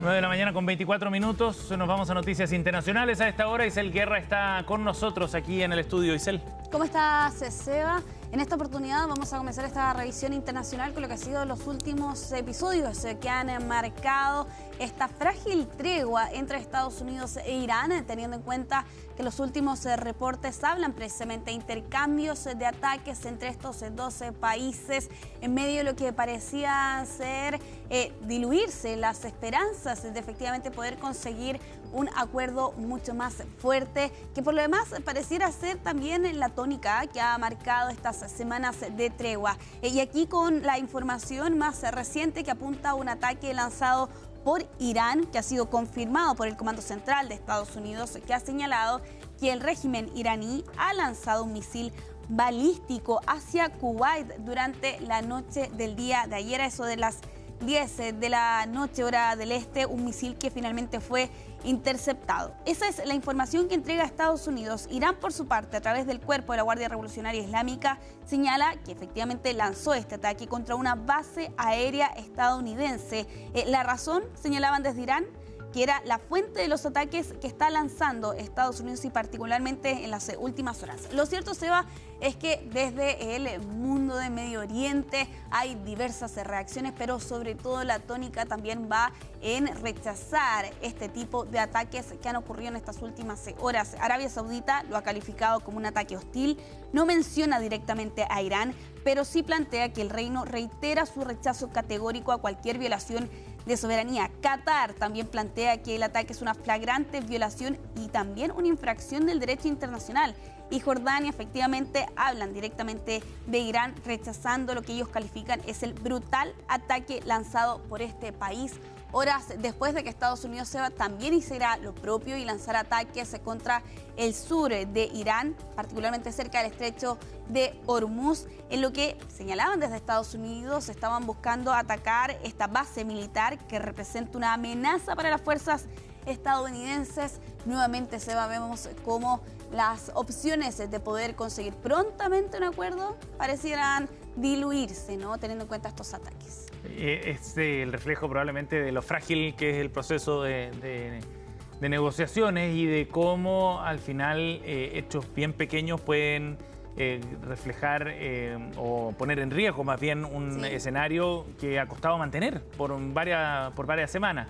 9 de la mañana con 24 minutos, nos vamos a noticias internacionales a esta hora. Isel Guerra está con nosotros aquí en el estudio. Isel. ¿Cómo estás, Seba? En esta oportunidad vamos a comenzar esta revisión internacional con lo que ha sido los últimos episodios que han marcado esta frágil tregua entre Estados Unidos e Irán, teniendo en cuenta que los últimos reportes hablan precisamente de intercambios de ataques entre estos 12 países en medio de lo que parecía ser diluirse las esperanzas de efectivamente poder conseguir un acuerdo mucho más fuerte, que por lo demás pareciera ser también la tónica que ha marcado estas semanas de tregua. Y aquí con la información más reciente que apunta a un ataque lanzado por Irán, que ha sido confirmado por el Comando Central de Estados Unidos, que ha señalado que el régimen iraní ha lanzado un misil balístico hacia Kuwait durante la noche del día de ayer, a eso de las 10 de la noche, hora del este, un misil que finalmente fue interceptado. Esa es la información que entrega Estados Unidos. Irán, por su parte, a través del cuerpo de la Guardia Revolucionaria Islámica, señala que efectivamente lanzó este ataque contra una base aérea estadounidense. La razón, señalaban desde Irán, que era la fuente de los ataques que está lanzando Estados Unidos y particularmente en las últimas horas. Lo cierto, Seba, es que desde el mundo de Medio Oriente hay diversas reacciones, pero sobre todo la tónica también va en rechazar este tipo de ataques que han ocurrido en estas últimas horas. Arabia Saudita lo ha calificado como un ataque hostil, no menciona directamente a Irán, pero sí plantea que el reino reitera su rechazo categórico a cualquier violación de soberanía. Qatar también plantea que el ataque es una flagrante violación y también una infracción del derecho internacional. Y Jordania efectivamente hablan directamente de Irán, rechazando lo que ellos califican es el brutal ataque lanzado por este país, horas después de que Estados Unidos también hiciera lo propio y lanzara ataques contra el sur de Irán, particularmente cerca del estrecho de Hormuz, en lo que señalaban desde Estados Unidos estaban buscando atacar esta base militar que representa una amenaza para las fuerzas estadounidenses. Nuevamente, vemos cómo las opciones de poder conseguir prontamente un acuerdo parecieran diluirse, ¿no? Teniendo en cuenta estos ataques. Es el reflejo probablemente de lo frágil que es el proceso de negociaciones y de cómo al final hechos bien pequeños pueden reflejar o poner en riesgo más bien un escenario que ha costado mantener por varias semanas.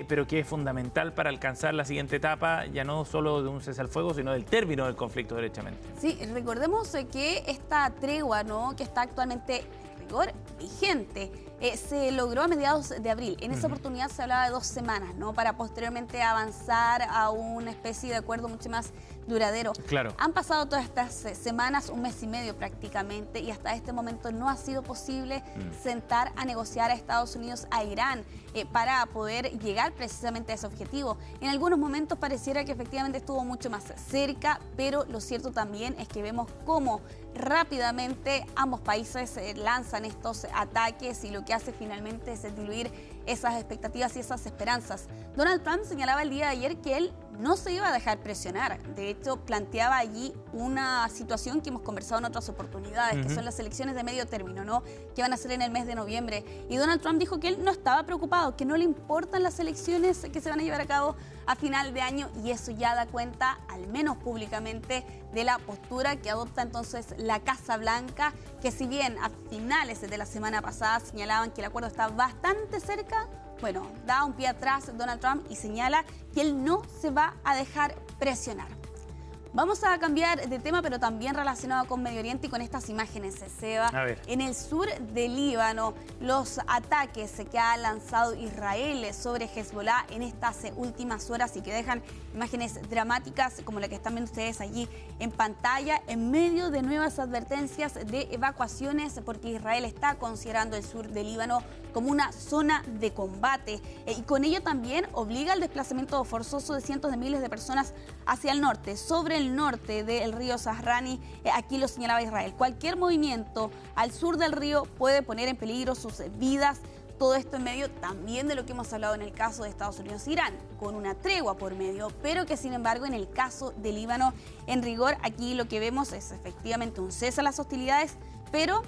Pero que es fundamental para alcanzar la siguiente etapa, ya no solo de un cese al fuego, sino del término del conflicto derechamente. Sí, recordemos que esta tregua, ¿no?, que está actualmente en rigor vigente, se logró a mediados de abril. En esa oportunidad se hablaba de 2 semanas, ¿no?, para posteriormente avanzar a una especie de acuerdo mucho más duradero. Claro. Han pasado todas estas semanas, 1 mes y medio prácticamente, y hasta este momento no ha sido posible sentar a negociar a Estados Unidos, a Irán, para poder llegar precisamente a ese objetivo. En algunos momentos pareciera que efectivamente estuvo mucho más cerca, pero lo cierto también es que vemos cómo rápidamente ambos países lanzan estos ataques y lo que hace finalmente es diluir esas expectativas y esas esperanzas. Donald Trump señalaba el día de ayer que él no se iba a dejar presionar. De hecho, planteaba allí una situación que hemos conversado en otras oportunidades, que son las elecciones de medio término, ¿no?, que van a ser en el mes de noviembre. Y Donald Trump dijo que él no estaba preocupado, que no le importan las elecciones que se van a llevar a cabo a final de año, y eso ya da cuenta, al menos públicamente, de la postura que adopta entonces la Casa Blanca, que si bien a finales de la semana pasada señalaban que el acuerdo está bastante cerca, bueno, da un pie atrás Donald Trump y señala que él no se va a dejar presionar. Vamos a cambiar de tema, pero también relacionado con Medio Oriente y con estas imágenes, Seba. A ver. En el sur del Líbano, los ataques que ha lanzado Israel sobre Hezbollah en estas últimas horas y que dejan imágenes dramáticas como la que están viendo ustedes allí en pantalla, en medio de nuevas advertencias de evacuaciones, porque Israel está considerando el sur del Líbano como una zona de combate y con ello también obliga al desplazamiento forzoso de cientos de miles de personas hacia el norte, sobre el norte del río Zahrani. Aquí lo señalaba Israel. Cualquier movimiento al sur del río puede poner en peligro sus vidas. Todo esto en medio también de lo que hemos hablado en el caso de Estados Unidos e Irán, con una tregua por medio, pero que sin embargo en el caso de Líbano, en rigor, aquí lo que vemos es efectivamente un cese a las hostilidades, pero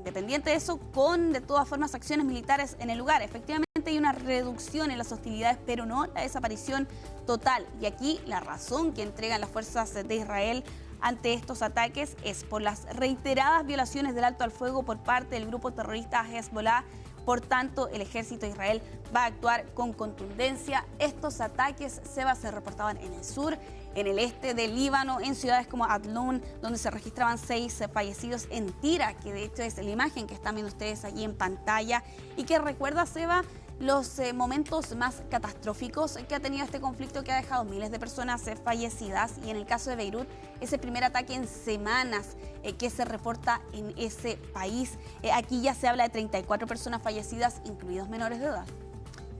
independiente de eso, con de todas formas acciones militares en el lugar. Efectivamente, Aparentemente hay una reducción en las hostilidades, pero no la desaparición total. Y aquí la razón que entregan las fuerzas de Israel ante estos ataques es por las reiteradas violaciones del alto al fuego por parte del grupo terrorista Hezbollah. Por tanto, el ejército de Israel va a actuar con contundencia. Estos ataques se reportaban en el sur, en el este del Líbano, en ciudades como Adlon, donde se registraban 6 fallecidos, en Tira, que de hecho es la imagen que están viendo ustedes allí en pantalla y que recuerda, Seba, los momentos más catastróficos que ha tenido este conflicto, que ha dejado miles de personas fallecidas, y en el caso de Beirut, ese primer ataque en semanas que se reporta en ese país. Aquí ya se habla de 34 personas fallecidas, incluidos menores de edad.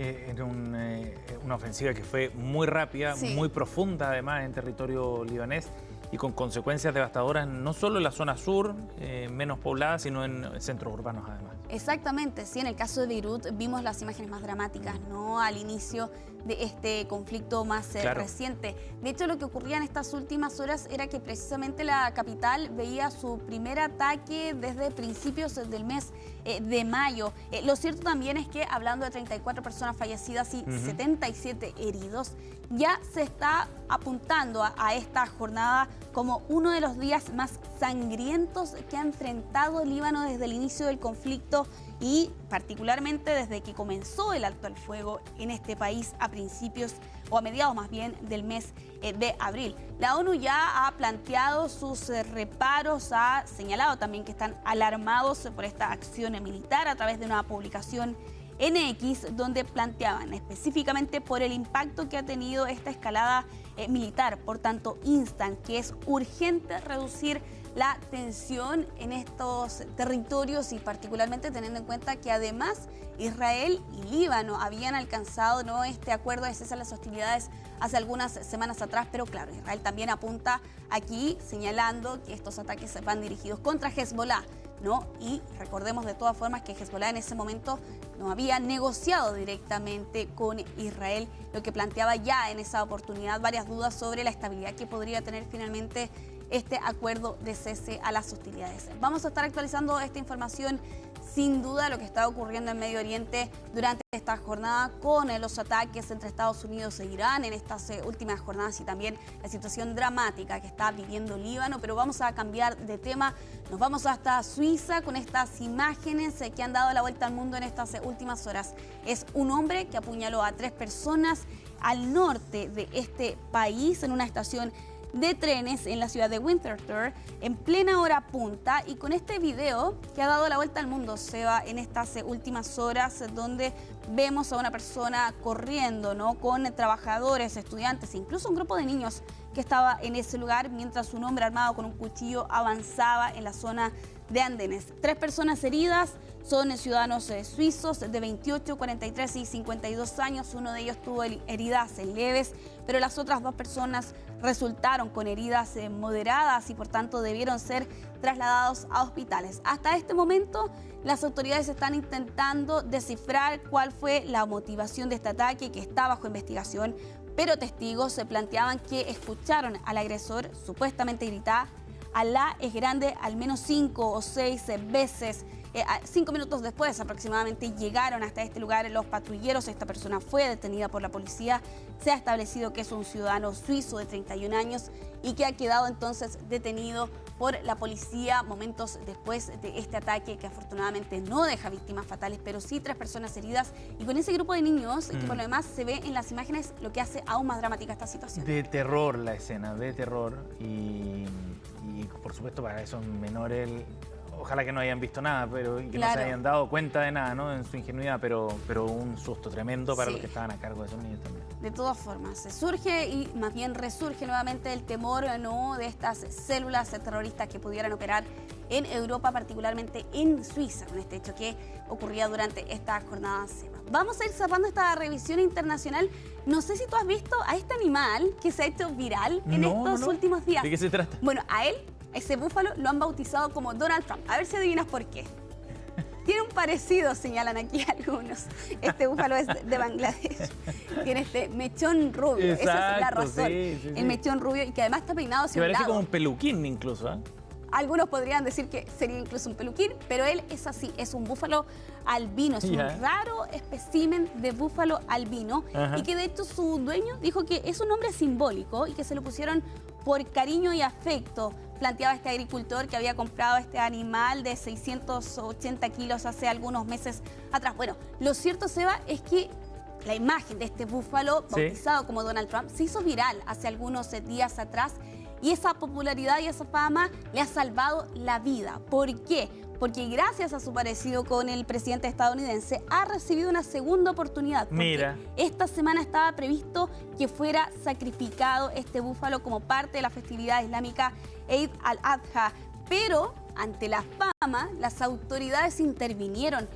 Era una ofensiva que fue muy rápida, sí, muy profunda además en territorio libanés y con consecuencias devastadoras no solo en la zona sur, menos poblada, sino en centros urbanos además. Exactamente, sí, en el caso de Beirut vimos las imágenes más dramáticas, ¿no? Al inicio de este conflicto más reciente. De hecho, lo que ocurría en estas últimas horas era que precisamente la capital veía su primer ataque desde principios del mes de mayo. Lo cierto también es que, hablando de 34 personas fallecidas y 77 heridos, ya se está apuntando a esta jornada como uno de los días más sangrientos que ha enfrentado el Líbano desde el inicio del conflicto y particularmente desde que comenzó el alto al fuego en este país a principios o a mediados más bien del mes de abril. La ONU ya ha planteado sus reparos, ha señalado también que están alarmados por esta acción militar a través de una publicación en X, donde planteaban específicamente por el impacto que ha tenido esta escalada militar. Por tanto, instan que es urgente reducir la tensión en estos territorios y particularmente teniendo en cuenta que además Israel y Líbano habían alcanzado, ¿no?, este acuerdo de cesar las hostilidades hace algunas semanas atrás, pero claro, Israel también apunta aquí señalando que estos ataques van dirigidos contra Hezbollah, ¿no? Y recordemos de todas formas que Hezbollah en ese momento no había negociado directamente con Israel, lo que planteaba ya en esa oportunidad varias dudas sobre la estabilidad que podría tener finalmente este acuerdo de cese a las hostilidades. Vamos a estar actualizando esta información, sin duda, lo que está ocurriendo en Medio Oriente durante esta jornada con los ataques entre Estados Unidos e Irán en estas últimas jornadas y también la situación dramática que está viviendo Líbano. Pero vamos a cambiar de tema, nos vamos hasta Suiza con estas imágenes que han dado la vuelta al mundo en estas últimas horas. Es un hombre que apuñaló a 3 personas al norte de este país en una estación de trenes en la ciudad de Winterthur en plena hora punta, y con este video que ha dado la vuelta al mundo, Seba, en estas últimas horas, donde vemos a una persona corriendo, ¿no?, con trabajadores, estudiantes, incluso un grupo de niños que estaba en ese lugar mientras un hombre armado con un cuchillo avanzaba en la zona de andenes. 3 personas heridas, son ciudadanos suizos de 28, 43 y 52 años. Uno de ellos tuvo heridas leves, pero las otras 2 personas resultaron con heridas moderadas y por tanto debieron ser trasladados a hospitales. Hasta este momento, las autoridades están intentando descifrar cuál fue la motivación de este ataque, que está bajo investigación, pero testigos se planteaban que escucharon al agresor supuestamente gritar "Alá es grande" al menos 5 o 6 veces. 5 minutos después aproximadamente llegaron hasta este lugar los patrulleros. Esta persona fue detenida por la policía. Se ha establecido que es un ciudadano suizo de 31 años y que ha quedado entonces detenido por la policía momentos después de este ataque, que afortunadamente no deja víctimas fatales, pero sí 3 personas heridas, y con ese grupo de niños que por lo demás se ve en las imágenes, lo que hace aún más dramática esta situación. De terror la escena, de terror, y por supuesto para esos menores, ojalá que no hayan visto nada, pero que no se hayan dado cuenta de nada, ¿no?, en su ingenuidad, pero un susto tremendo para los que estaban a cargo de esos niños también. De todas formas, se surge y más bien resurge nuevamente el temor, ¿no?, de estas células terroristas que pudieran operar en Europa, particularmente en Suiza, con este hecho que ocurría durante esta jornada. Vamos a ir cerrando esta revisión internacional. No sé si tú has visto a este animal que se ha hecho viral en estos últimos días. ¿De qué se trata? Bueno, a él, ese búfalo, lo han bautizado como Donald Trump. A ver si adivinas por qué. Tiene un parecido, señalan aquí algunos. Este búfalo es de Bangladesh. Tiene este mechón rubio. Exacto, esa es la razón. Sí. El mechón rubio, y que además está peinado hacia un lado. Parece como un peluquín incluso, ¿eh? Algunos podrían decir que sería incluso un peluquín, pero él es así, es un búfalo albino, es un raro espécimen de búfalo albino. Y que de hecho su dueño dijo que es un nombre simbólico y que se lo pusieron por cariño y afecto. Planteaba este agricultor que había comprado este animal de 680 kilos hace algunos meses atrás. Bueno, lo cierto, Seba, es que la imagen de este búfalo, bautizado como Donald Trump, se hizo viral hace algunos días atrás y esa popularidad y esa fama le ha salvado la vida. ¿Por qué? Porque gracias a su parecido con el presidente estadounidense ha recibido una segunda oportunidad. Mira. Esta semana estaba previsto que fuera sacrificado este búfalo como parte de la festividad islámica Eid al-Adha, pero ante la fama las autoridades intervinieron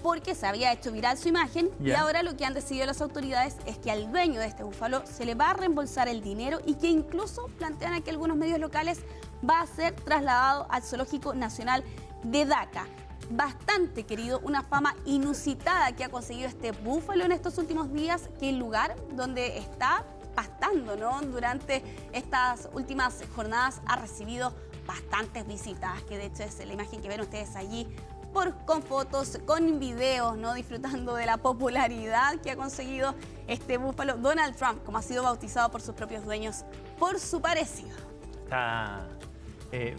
porque se había hecho viral su imagen y ahora lo que han decidido las autoridades es que al dueño de este búfalo se le va a reembolsar el dinero y que incluso plantean aquí algunos medios locales va a ser trasladado al Zoológico Nacional de Dhaka. Bastante querido, una fama inusitada que ha conseguido este búfalo en estos últimos días, que el lugar donde está pastando, ¿no?, durante estas últimas jornadas ha recibido bastantes visitas, que de hecho es la imagen que ven ustedes allí, con fotos, con videos, ¿no?, disfrutando de la popularidad que ha conseguido este búfalo Donald Trump, como ha sido bautizado por sus propios dueños, por su parecido. Está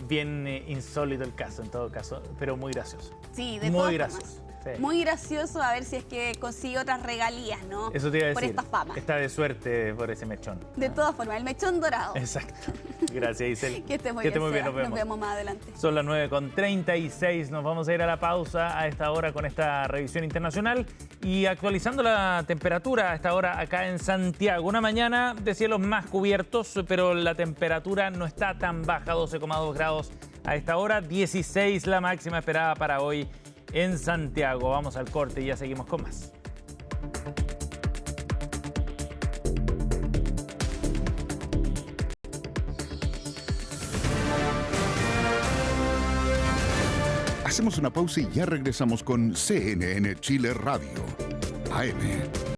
bien insólito el caso, en todo caso, pero muy gracioso. Sí, de muy todas gracioso. formas. Sí. Muy gracioso, a ver si es que consigue otras regalías, ¿no? Eso te iba a decir. Por esta fama. Está de suerte por ese mechón. De todas formas, el mechón dorado. Exacto. Gracias, Isel. Que esté muy bien. Nos vemos más adelante. Son las 9:36. Nos vamos a ir a la pausa a esta hora con esta revisión internacional y actualizando la temperatura a esta hora acá en Santiago. Una mañana de cielos más cubiertos, pero la temperatura no está tan baja, 12,2 grados a esta hora, 16 la máxima esperada para hoy en Santiago. Vamos al corte y ya seguimos con más. Hacemos una pausa y ya regresamos con CNN Chile Radio, AM.